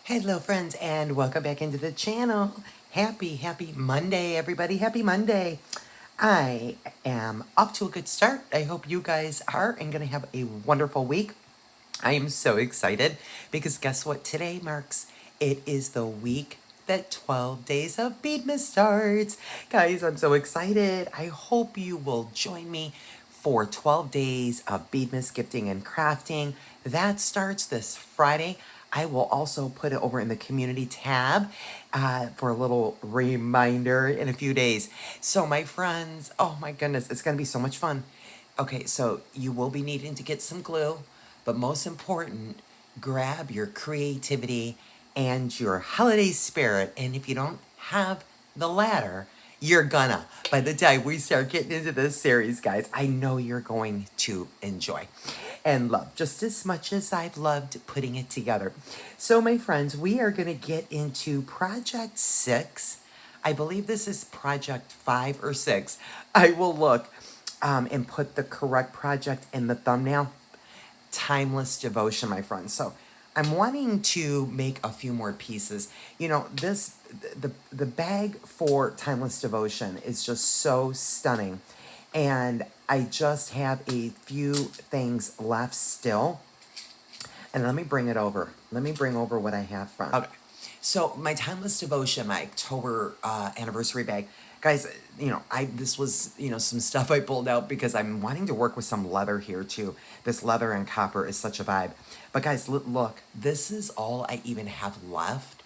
Hello friends and welcome back into the channel. Happy Monday everybody. Happy Monday. I am off to a good start. I hope you guys are and gonna have a wonderful week. I am so excited because guess what today marks? It is the week that 12 days of Beadmas starts. Guys, I'm so excited. I hope you will join me for 12 days of Beadmas gifting and crafting. That starts this Friday. I will also put it over in the community tab for a little reminder in a few days. So my friends, oh my goodness, it's going to be so much fun. Okay, so you will be needing to get some glue, but most important, grab your creativity and your holiday spirit. And if you don't have the latter, you're gonna. By the time we start getting into this series, guys, I know you're going to enjoy and love just as much as I've loved putting it together. So, my friends, we are going to get into Project 6. I believe this is Project 5 or 6. I will look and put the correct project in the thumbnail. Timeless devotion, my friends. So I'm wanting to make a few more pieces. You know, the bag for timeless devotion is just so stunning. And I just have a few things left still. And let me bring it over. Let me bring over what I have from. Okay. So my timeless devotion, my October anniversary bag, guys. This was some stuff I pulled out because I'm wanting to work with some leather here too. This leather and copper is such a vibe. But guys, look, this is all I even have left.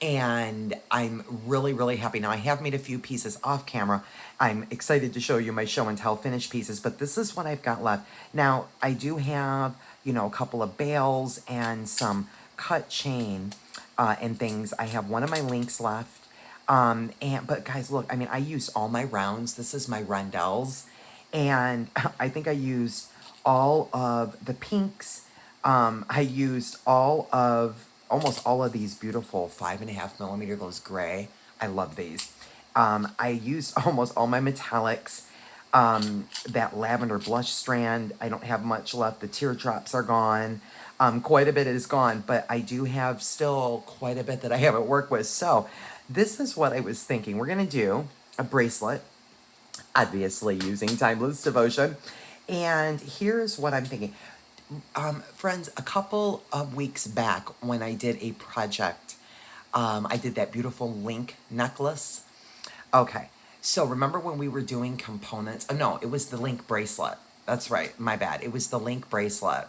And I'm really happy. Now, I have made a few pieces off camera. I'm excited to show you my show and tell finished pieces, but this is what I've got left. Now, I do have, a couple of bales and some cut chain and things. I have one of my links left. But guys, look, I mean, I used all my rounds. This is my rondelles. And I think I used all of the pinks. I used almost all of these beautiful 5.5 millimeter, those gray. I love these. I used almost all my metallics. That lavender blush strand, I don't have much left. The teardrops are gone. Quite a bit is gone, but I do have still quite a bit that I haven't worked with. So this is what I was thinking. We're going to do a bracelet, obviously using Timeless Devotion. And here's what I'm thinking. Friends, a couple of weeks back when I did a project, I did that beautiful link necklace. Okay, so remember when we were doing components? Oh, no, it was the link bracelet. That's right, my bad. It was the link bracelet.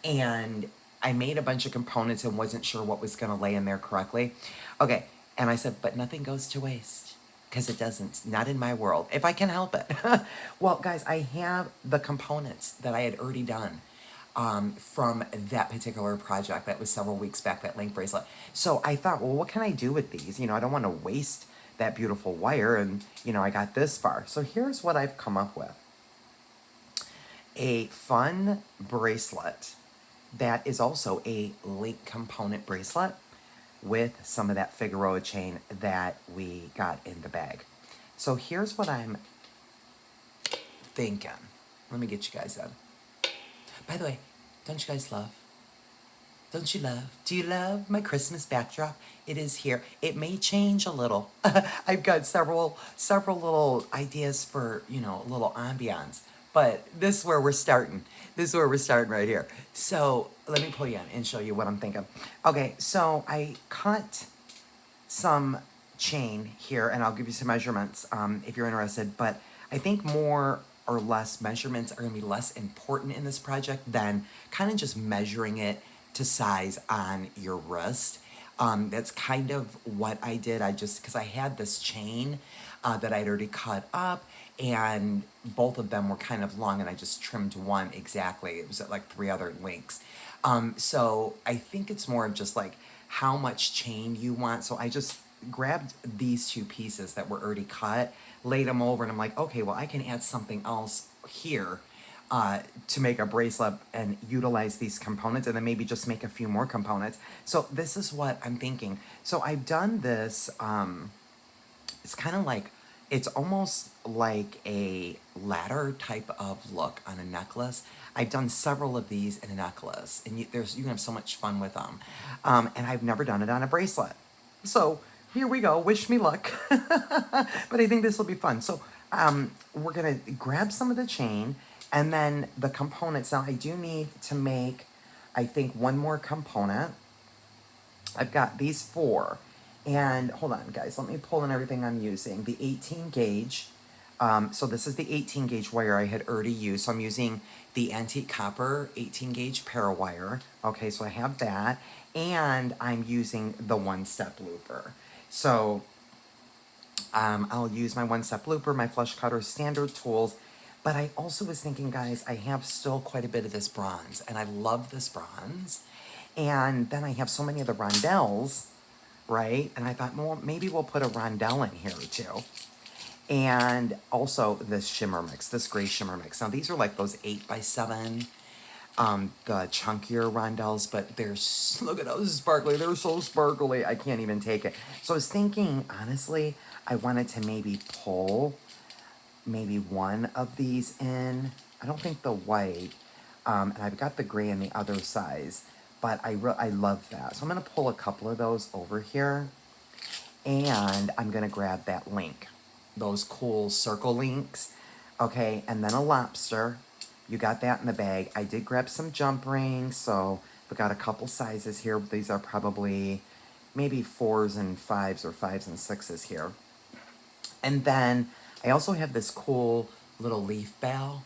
And I made a bunch of components and wasn't sure what was going to lay in there correctly. Okay, and I said, but nothing goes to waste. Because it doesn't. Not in my world. If I can help it. Well, guys, I have the components that I had already done from that particular project that was several weeks back, that link bracelet. So I thought, well, what can I do with these? I don't want to waste that beautiful wire, and I got this far. So here's what I've come up with. A fun bracelet that is also a link component bracelet with some of that Figueroa chain that we got in the bag. So here's what I'm thinking. Let me get you guys in. By the way, don't you guys love? Don't you love? Do you love my Christmas backdrop? It is here. It may change a little. I've got several little ideas for, a little ambiance. But this is where we're starting. This is where we're starting right here. So let me pull you in and show you what I'm thinking. Okay, so I cut some chain here, and I'll give you some measurements if you're interested. But I think more or less measurements are going to be less important in this project than kind of just measuring it to size on your wrist. That's kind of what I did. Because I had this chain that I'd already cut up, and both of them were kind of long, and I just trimmed one exactly. It was at like 3 other links. So I think it's more of just like how much chain you want. So I just grabbed these 2 pieces that were already cut, laid them over, and I'm like, okay, well, I can add something else here to make a bracelet and utilize these components, and then maybe just make a few more components. So this is what I'm thinking. So I've done this, it's kind of like It's almost like a ladder type of look on a necklace. I've done several of these in a necklace, and you can have so much fun with them. And I've never done it on a bracelet. So here we go. Wish me luck. But I think this will be fun. So we're gonna grab some of the chain and then the components. Now I do need to make, I think, one more component. I've got these four. And hold on, guys, let me pull in everything I'm using. The 18 gauge. So this is the 18 gauge wire I had already used. So I'm using the antique copper 18 gauge parawire. Okay, so I have that. And I'm using the one-step looper. So I'll use my one-step looper, my flush cutter, standard tools. But I also was thinking, guys, I have still quite a bit of this bronze. And I love this bronze. And then I have so many of the rondelles, right? And I thought, well, maybe we'll put a rondelle in here too. And also this shimmer mix, this gray shimmer mix. Now these are like those 8x7, the chunkier rondelles, but they're, look at those sparkly. They're so sparkly. I can't even take it. So I was thinking, honestly, I wanted to maybe pull maybe one of these in. I don't think the white, and I've got the gray in the other size, but I love that. So I'm gonna pull a couple of those over here, and I'm gonna grab that link, those cool circle links, okay, and then a lobster. You got that in the bag. I did grab some jump rings, so we got a couple sizes here. These are probably maybe 4s and 5s or 5s and 6s here. And then I also have this cool little leaf bell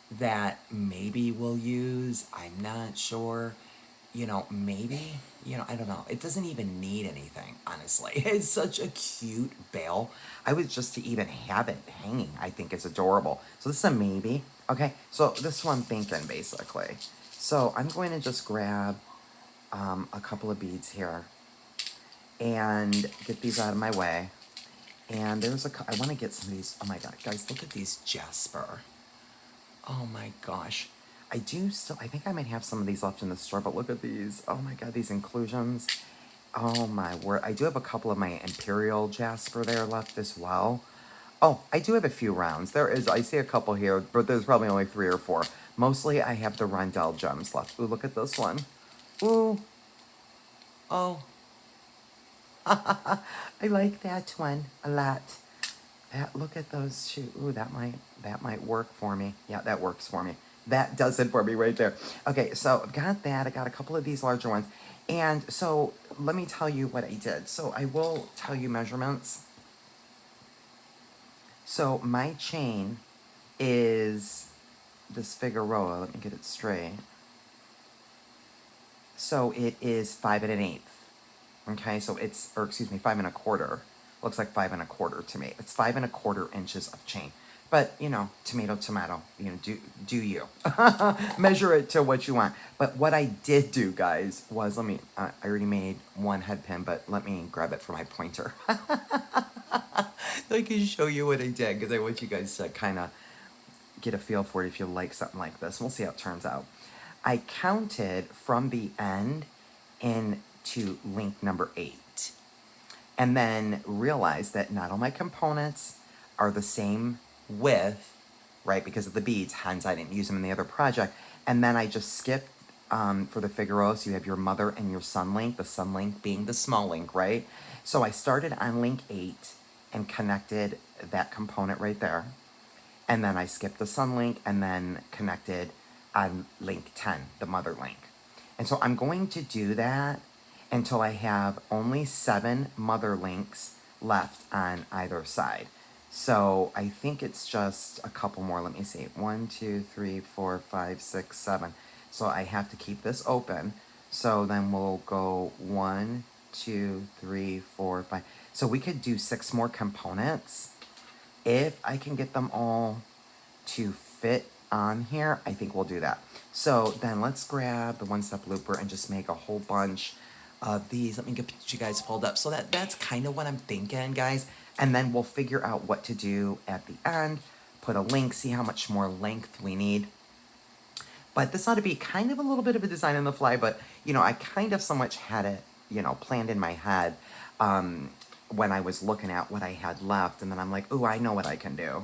that maybe we'll use. I'm not sure. Maybe, I don't know. It doesn't even need anything, honestly. It's such a cute bell. I was just to even have it hanging, I think is adorable. So this is a maybe. Okay, so this is what I'm thinking, basically. So I'm going to just grab a couple of beads here and get these out of my way. And I want to get some of these. Oh my God, guys, look at these jasper. Oh my gosh. I think I might have some of these left in the store, but look at these. Oh my God, these inclusions. Oh my word. I do have a couple of my Imperial jasper there left as well. Oh, I do have a few rounds. I see a couple here, but there's probably only 3 or 4. Mostly I have the Rondell gems left. Ooh, look at this one. Ooh. Oh. I like that one a lot. Look at those two. Ooh, that might work for me. Yeah, that works for me. That does it for me right there. Okay, so I've got that. I got a couple of these larger ones. And so let me tell you what I did. So I will tell you measurements. So my chain is this Figueroa. Let me get it straight. So it is 5 1/8. Okay, so it's, or excuse me, 5 1/4. Looks like 5 1/4 to me. It's 5 1/4 inches of chain. But, tomato, tomato, do you. Measure it to what you want. But what I did do, guys, was, I already made one head pin, but let me grab it for my pointer. I can show you what I did, because I want you guys to kind of get a feel for it if you like something like this. We'll see how it turns out. I counted from the end into link number 8. And then realized that not all my components are the same width, right? Because of the beads, hence I didn't use them in the other project. And then I just skipped for the Figaro. So you have your mother and your son link, the son link being the small link, right? So I started on link 8 and connected that component right there. And then I skipped the son link and then connected on link 10, the mother link. And so I'm going to do that until I have only 7 mother links left on either side. So I think it's just a couple more. Let me see. 1, 2, 3, 4, 5, 6, 7. So I have to keep this open. So then we'll go 1, 2, 3, 4, 5. So we could do 6 more components. If I can get them all to fit on here, I think we'll do that. So then let's grab the one-step looper and just make a whole bunch of these. Let me get you guys pulled up. So that's kind of what I'm thinking, guys. And then we'll figure out what to do at the end. Put a link, see how much more length we need. But this ought to be kind of a little bit of a design on the fly, but, I kind of so much had it, planned in my head. when I was looking at what I had left, and then I'm like, ooh, I know what I can do.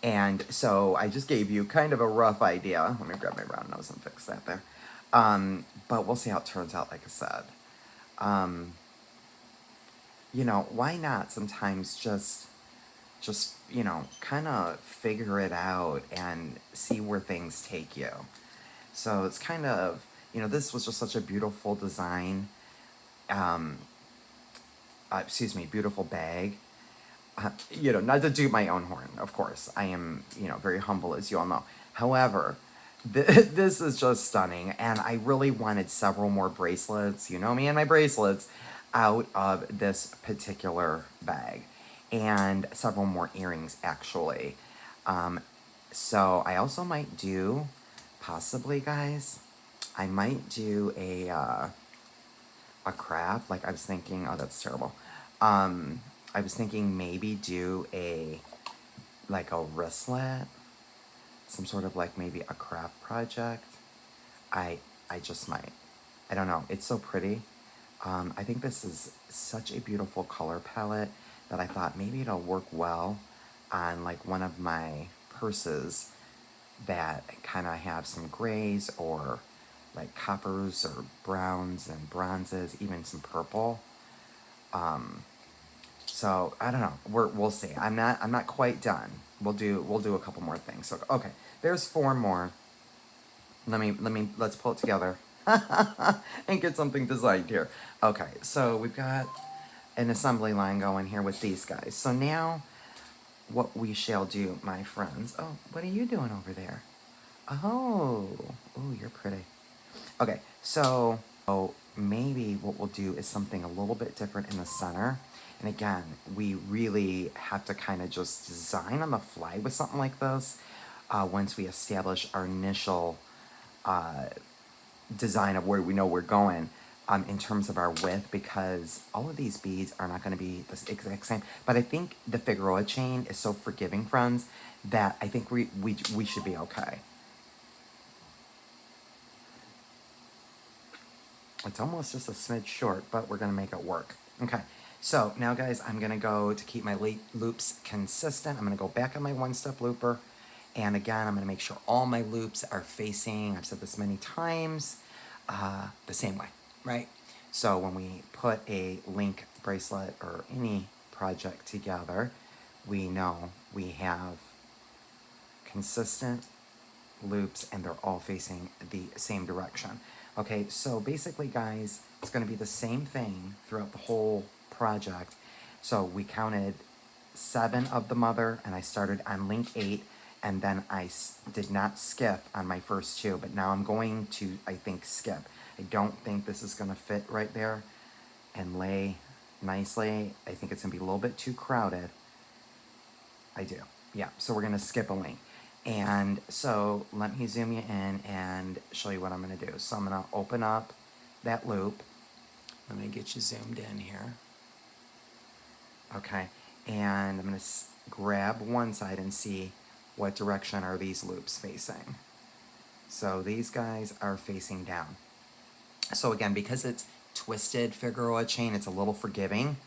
And so I just gave you kind of a rough idea. Let me grab my round nose and fix that there. But we'll see how it turns out, like I said. Why not sometimes just kind of figure it out and see where things take you. So it's kind of, this was just such a beautiful design. Beautiful bag. Not to toot my own horn, of course. I am, very humble, as you all know. However, this is just stunning, and I really wanted several more bracelets, you know me and my bracelets, out of this particular bag, and several more earrings, actually. So I also might do, possibly, guys, I might do a craft. Like I was thinking, oh, that's terrible. I was thinking maybe do like a wristlet, some sort of like maybe a craft project. I I just might. I don't know. It's so pretty. I think this is such a beautiful color palette that I thought maybe it'll work well on like one of my purses that kind of have some grays or like coppers or browns and bronzes, even some purple. So I don't know. We'll see. I'm not quite done. We'll do a couple more things. So okay, there's 4 more. Let's pull it together and get something designed here. Okay, so we've got an assembly line going here with these guys. So now what we shall do, my friends. Oh, what are you doing over there? Oh, you're pretty. Okay, so maybe what we'll do is something a little bit different in the center. And again, we really have to kind of just design on the fly with something like this once we establish our initial design of where we know we're going in terms of our width, because all of these beads are not going to be the exact same. But I think the Figueroa chain is so forgiving, friends, that I think we should be okay. It's almost just a smidge short, but we're going to make it work. Okay, so now, guys, I'm going to go to keep my loops consistent. I'm going to go back on my one-step looper. And again, I'm going to make sure all my loops are facing, I've said this many times, the same way, right? So when we put a link bracelet or any project together, we know we have consistent loops and they're all facing the same direction. Okay, so basically, guys, it's going to be the same thing throughout the whole project. So we counted 7 of the mother, and I started on link 8, and then I did not skip on my first 2, but now I'm going to, I think, skip. I don't think this is going to fit right there and lay nicely. I think it's going to be a little bit too crowded. I do. Yeah, so we're going to skip a link. And so let me zoom you in and show you what I'm going to do. So I'm going to open up that loop. Let me get you zoomed in here. Okay, and I'm going to grab one side and see what direction are these loops facing. So these guys are facing down. So again, because it's twisted Figueroa chain, it's a little forgiving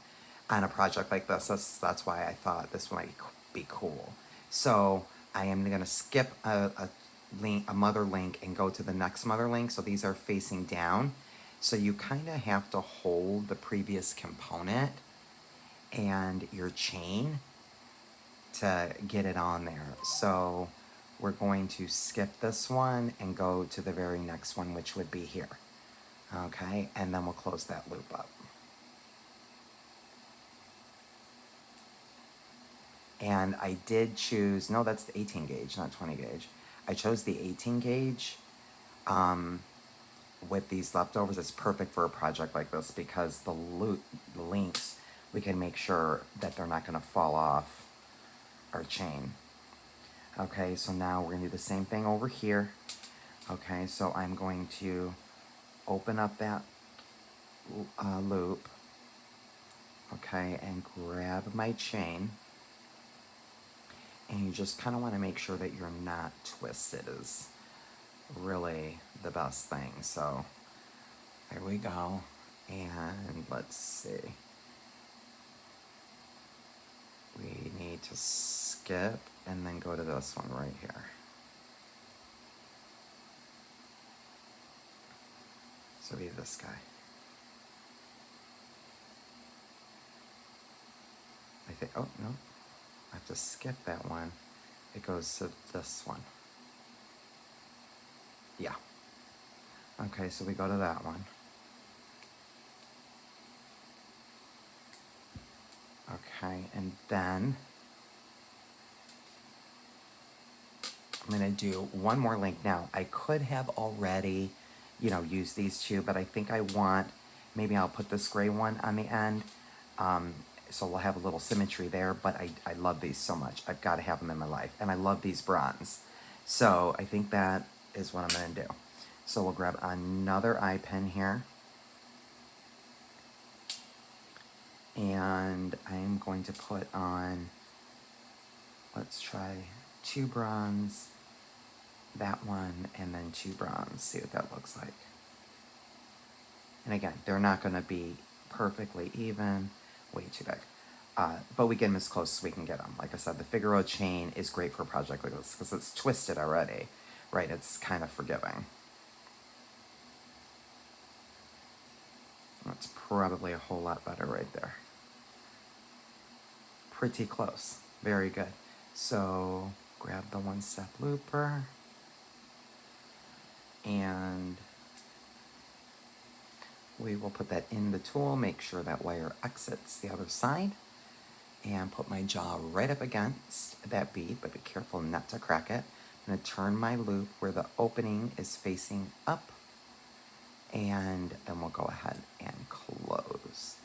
on a project like this. That's why I thought this might be cool. So I am going to skip a mother link and go to the next mother link. So these are facing down. So you kind of have to hold the previous component and your chain to get it on there. So we're going to skip this one and go to the very next one, which would be here. Okay, and then we'll close that loop up. And I did choose, no, that's the 18 gauge, not 20 gauge. I chose the 18 gauge with these leftovers. It's perfect for a project like this because the links, we can make sure that they're not going to fall off our chain. Okay, so now we're going to do the same thing over here. Okay, so I'm going to open up that loop, okay, and grab my chain. And you just kind of want to make sure that you're not twisted is really the best thing. So there we go. And let's see. need to skip and then go to this one right here. So be this guy. I think, oh no, I have to skip that one. It goes to this one. Yeah. Okay, so we go to that one. Okay, and then I'm gonna do one more link. Now, I could have already, used these two, but I think I want, maybe I'll put this gray one on the end. So we'll have a little symmetry there, but I love these so much. I've got to have them in my life. And I love these bronze. So I think that is what I'm going to do. So we'll grab another eye pen here. And I'm going to put on, let's try 2 bronze, that one, and then 2 bronze. See what that looks like. And again, they're not going to be perfectly even. Way too big. But we get them as close as we can get them. Like I said, the Figaro chain is great for a project like this because it's twisted already, right? It's kind of forgiving. That's probably a whole lot better right there. Pretty close. Very good. So grab the 1-step looper and we will put that in the tool, make sure that wire exits the other side, and put my jaw right up against that bead, but be careful not to crack it. I'm going to turn my loop where the opening is facing up, and then we'll go ahead and close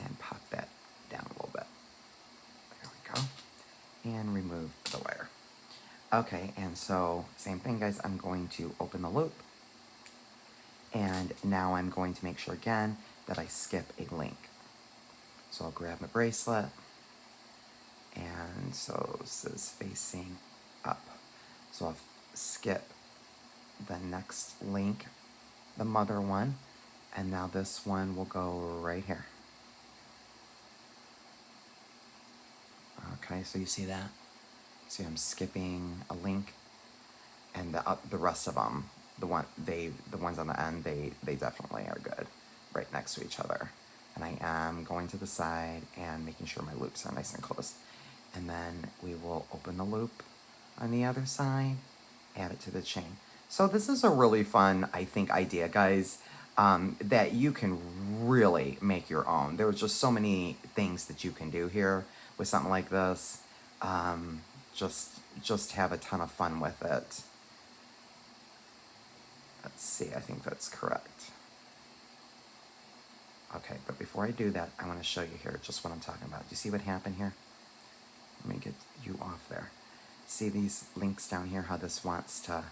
and pop that down a little bit. There we go. And remove the wire. Okay, and so same thing, guys. I'm going to open the loop. And now I'm going to make sure again that I skip a link. So I'll grab my bracelet. And so this is facing up. So I'll skip the next link, the mother one. And now this one will go right here. Okay, so you see that? See, I'm skipping a link. And the rest of them, the ones on the end, they definitely are good, right next to each other. And I am going to the side and making sure my loops are nice and close. And then we will open the loop on the other side, add it to the chain. So this is a really fun, I think, idea, guys, that you can really make your own. There are just so many things that you can do here with something like this. Just have a ton of fun with it. Let's see, I think that's correct. Okay, but before I do that, I want to show you here just what I'm talking about. Do you see what happened here? Let me get you off there. See these links down here, how this wants to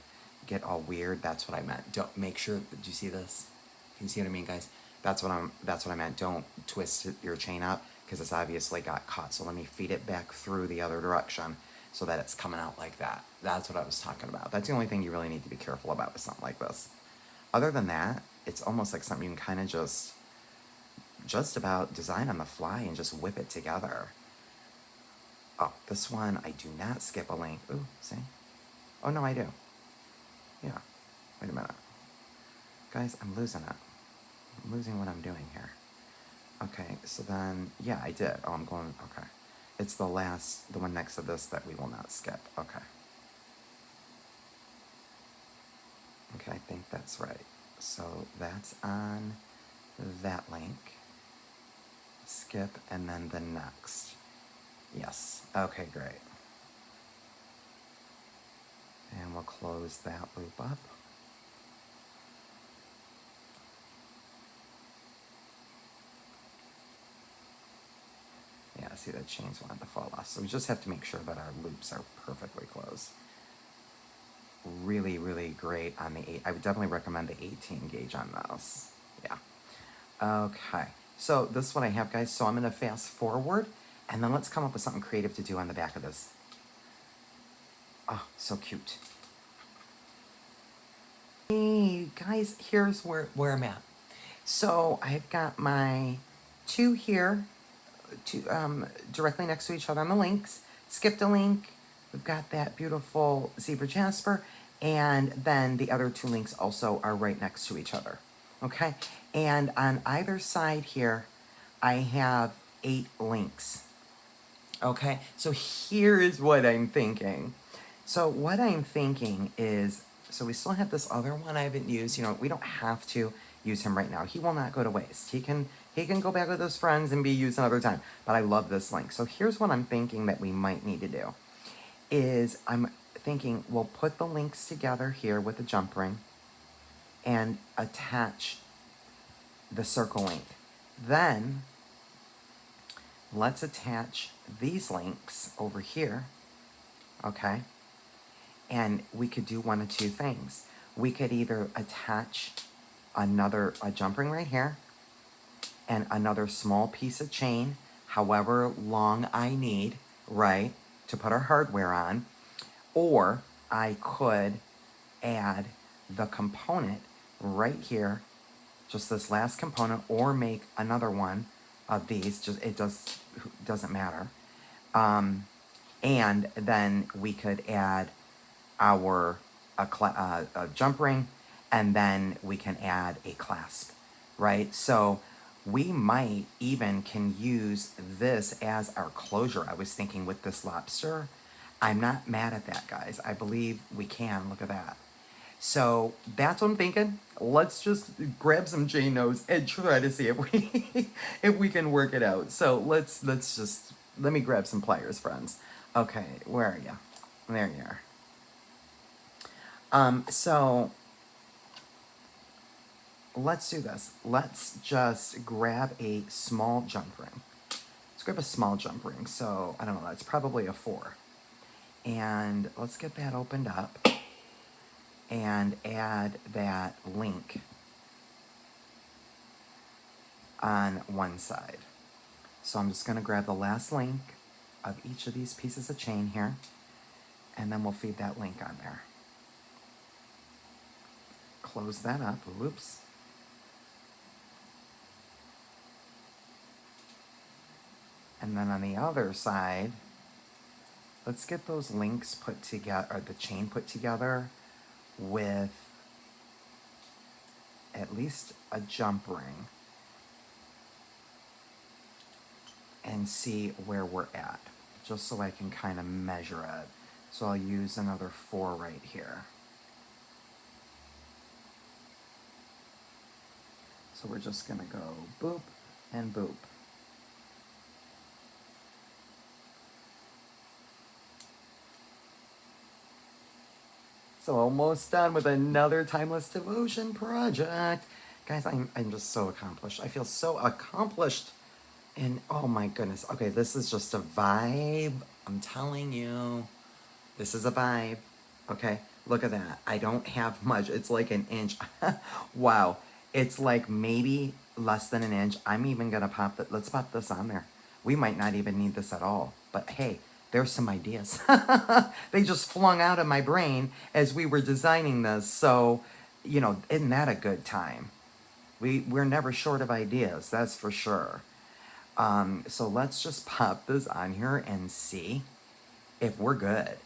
get all weird? That's what I meant. Don't make sure, do you see this? Can you see what I mean, guys? That's what I meant. Don't twist your chain up because it's obviously got caught. So let me feed it back through the other direction so that it's coming out like that. That's what I was talking about. That's the only thing you really need to be careful about with something like this. Other than that, it's almost like something you can kind of just about design on the fly and just whip it together. Oh, this one, I do not skip a link. Ooh, see? Oh, no, I do. Yeah. Wait a minute. Guys, I'm losing it. I'm losing what I'm doing here. Okay, so then, yeah, I did. Oh, I'm going, okay. It's the one next to this that we will not skip. Okay. Okay, I think that's right. So that's on that link. Skip, and then the next. Yes. Okay, great. And we'll close that loop up. Yeah, see, the chains wanted to fall off. So we just have to make sure that our loops are perfectly closed. Really, really great on the 8. I would definitely recommend the 18 gauge on this. Yeah. Okay. So this is what I have, guys. So I'm going to fast forward, and then let's come up with something creative to do on the back of this. Oh, so cute. Hey, guys, here's where I'm at. So I've got my 2 here, directly next to each other on the links. skipped a link. We've got that beautiful zebra jasper, and then the other two links also are right next to each other. Okay, and on either side here, I have 8 links. Okay, so here is what I'm thinking. So what I'm thinking is, so we still have this other one I haven't used. You know, we don't have to use him right now. He will not go to waste. He can go back with his friends and be used another time. But I love this link. So here's what I'm thinking that we might need to do. Is I'm thinking we'll put the links together here with the jump ring and attach the circle link. Then let's attach these links over here, okay? And we could do one of two things. We could either attach a jump ring right here and another small piece of chain, however long I need, right, to put our hardware on, or I could add the component right here, just this last component, or make another one of these. Just doesn't matter. And then we could add our a jump ring, and then we can add a clasp, right? So we might even can use this as our closure. I was thinking with this lobster. I'm not mad at that, guys. I believe we can. Look at that. So that's what I'm thinking. Let's just grab some chain nose and try to see if we if we can work it out. So let me grab some pliers, friends. Okay, where are you? There you are. So let's do this. Let's just grab a small jump ring. Let's grab a small jump ring. So I don't know. That's probably a 4. And let's get that opened up and add that link on one side. So I'm just going to grab the last link of each of these pieces of chain here, and then we'll feed that link on there. Close that up. Whoops. And then on the other side, let's get those links put together, or the chain put together with at least a jump ring, and see where we're at, just so I can kind of measure it. So I'll use another 4 right here. So we're just gonna go boop and boop. So almost done with another Timeless Devotion project. Guys, I'm just so accomplished. I feel so accomplished. And oh my goodness. Okay, this is just a vibe. I'm telling you. This is a vibe. Okay, look at that. I don't have much. It's like an inch. Wow. It's like maybe less than an inch. I'm even gonna pop that. Let's pop this on there. We might not even need this at all. But hey, there's some ideas. They just flung out of my brain as we were designing this. So, you know, isn't that a good time? We're never short of ideas, that's for sure. So let's just pop this on here and see if we're good.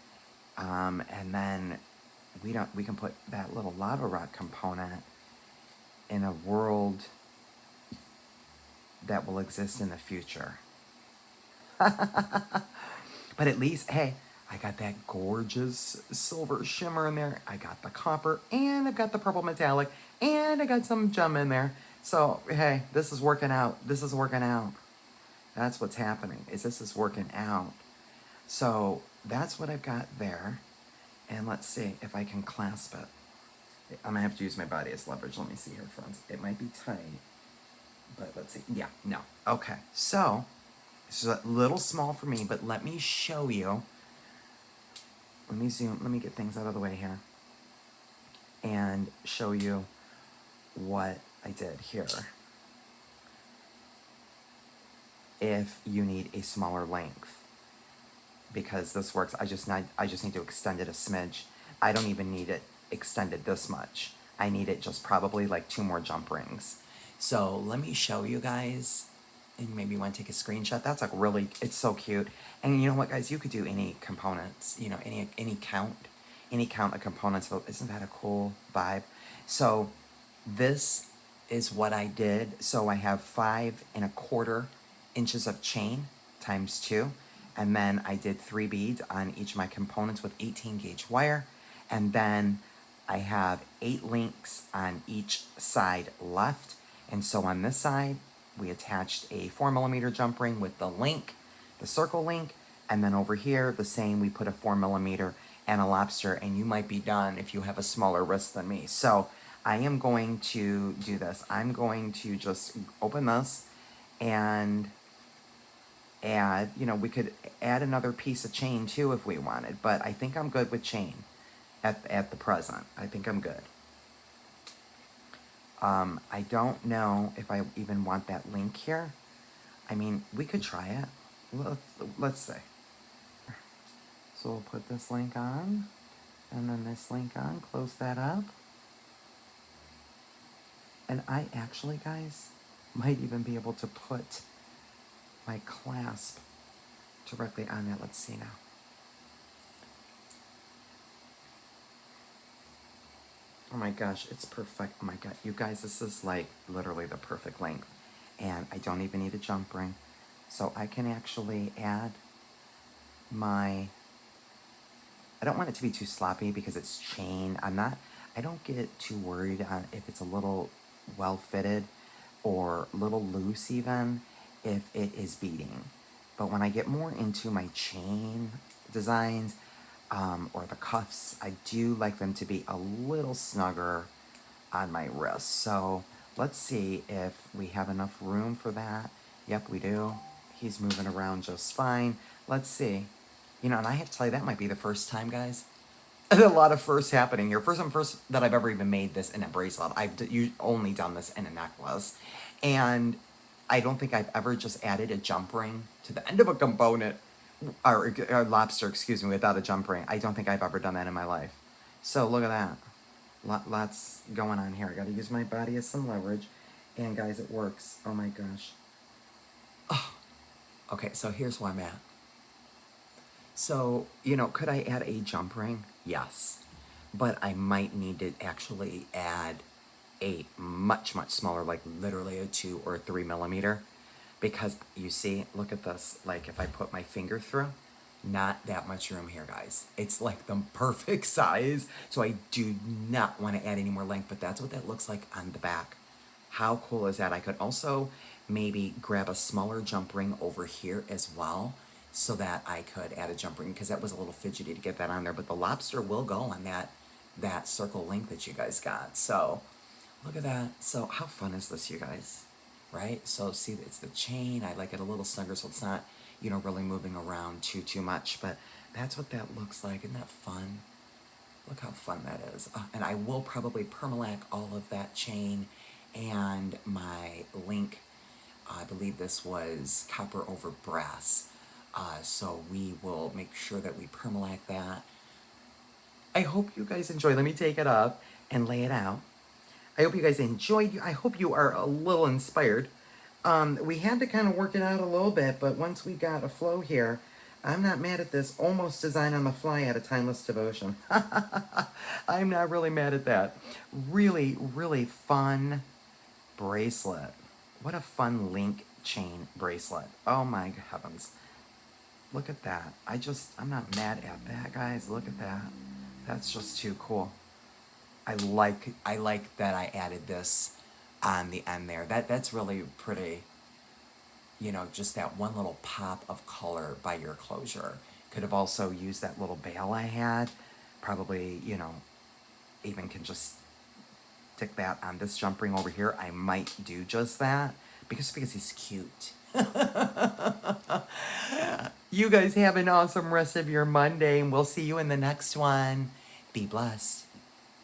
And then we can put that little lava rock component in a world that will exist in the future. But at least, hey, I got that gorgeous silver shimmer in there. I got the copper, and I've got the purple metallic, and I got some gem in there. So, hey, this is working out. This is working out. That's what's happening, is this is working out. So that's what I've got there. And let's see if I can clasp it. I'm gonna have to use my body as leverage. Let me see here, friends. It might be tight, but let's see. Yeah, no. Okay, so this is a little small for me, but let me show you. Let me zoom. Let me get things out of the way here and show you what I did here. If you need a smaller length, because this works, I just need to extend it a smidge. I don't even need it extended this much. I need it just probably like 2 more jump rings. So let me show you guys and maybe you want to take a screenshot. That's like really, it's so cute. And you know what, guys, you could do any components, you know, any count of components. So isn't that a cool vibe? So this is what I did. So I have 5¼ inches of chain times 2, and then I did 3 beads on each of my components with 18 gauge wire, and then I have 8 links on each side left. And so on this side, we attached a 4mm jump ring with the link, the circle link, and then over here, the same, we put a 4mm and a lobster, and you might be done if you have a smaller wrist than me. So I am going to do this. I'm going to just open this and add, you know, we could add another piece of chain too if we wanted, but I think I'm good with chain at the present. I think I'm good. I don't know if I even want that link here. I mean, we could try it. Let's see. So we'll put this link on, and then this link on, close that up. And I actually, guys, might even be able to put my clasp directly on there. Let's see now. Oh my gosh, it's perfect. Oh my god, you guys, this is like literally the perfect length. And I don't even need a jump ring. So I can actually add my, I don't want it to be too sloppy because it's chain. I don't get too worried on if it's a little well fitted or a little loose even if it is beading. But when I get more into my chain designs, or the cuffs, I do like them to be a little snugger on my wrist. So let's see if we have enough room for that. Yep, we do. He's moving around just fine. Let's see. You know, and I have to tell you, that might be the first time, guys. A lot of firsts happening here. First that I've ever even made this in a bracelet. I've only done this in a necklace. And I don't think I've ever just added a jump ring to the end of a component, or lobster, excuse me, without a jump ring. I don't think I've ever done that in my life. So look at that. Lots going on here. I gotta use my body as some leverage. And guys, it works. Oh my gosh. Oh. Okay, so here's where I'm at. So, you know, could I add a jump ring? Yes. But I might need to actually add a much, much smaller, like literally a 2 or 3mm. Because you see, look at this, like if I put my finger through, not that much room here, guys. It's like the perfect size. So I do not want to add any more length, but that's what that looks like on the back. How cool is that? I could also maybe grab a smaller jump ring over here as well, so that I could add a jump ring, because that was a little fidgety to get that on there, but the lobster will go on that circle link that you guys got. So look at that. So how fun is this, you guys? Right? So see, it's the chain. I like it a little snugger so it's not, you know, really moving around too much, but that's what that looks like. Isn't that fun? Look how fun that is. And I will probably permalac all of that chain and my link. I believe this was copper over brass. So we will make sure that we permalac that. I hope you guys enjoy. Let me take it off and lay it out. I hope you guys enjoyed. I hope you are a little inspired. We had to kind of work it out a little bit, but once we got a flow here, I'm not mad at this. Almost design on the fly out of Timeless Devotion. I'm not really mad at that. Really, really fun bracelet. What a fun link chain bracelet. Oh my heavens. Look at that. I'm not mad at that, guys. Look at that. That's just too cool. I like that I added this on the end there. That's really pretty. You know, just that one little pop of color by your closure. Could have also used that little bail I had. Probably, you know, even can just stick that on this jump ring over here. I might do just that because he's cute. You guys have an awesome rest of your Monday, and we'll see you in the next one. Be blessed.